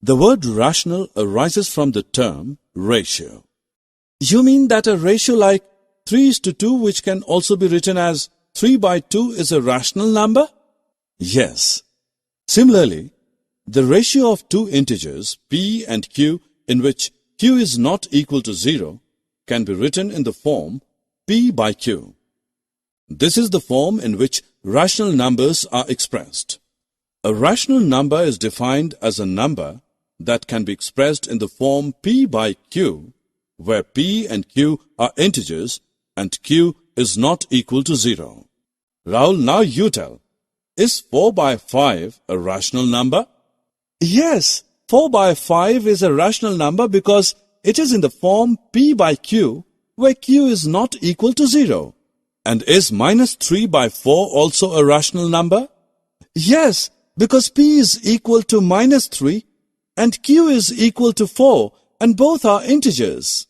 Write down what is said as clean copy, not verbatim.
The word rational arises from the term ratio. You mean that a ratio like 3:2, which can also be written as 3/2, is a rational number? Yes. Similarly, the ratio of two integers p and q, in which q is not equal to 0, can be written in the form p/q. This is the form in which rational numbers are expressed. A rational number is defined as a number that can be expressed in the form p/q, where p and q are integers and q is not equal to 0. Rahul, now you tell. Is 4/5 a rational number? Yes, 4/5 is a rational number because it is in the form p/q, where q is not equal to 0. And is -3/4 also a rational number? Yes, because p is equal to -3 and q is equal to 4, and both are integers.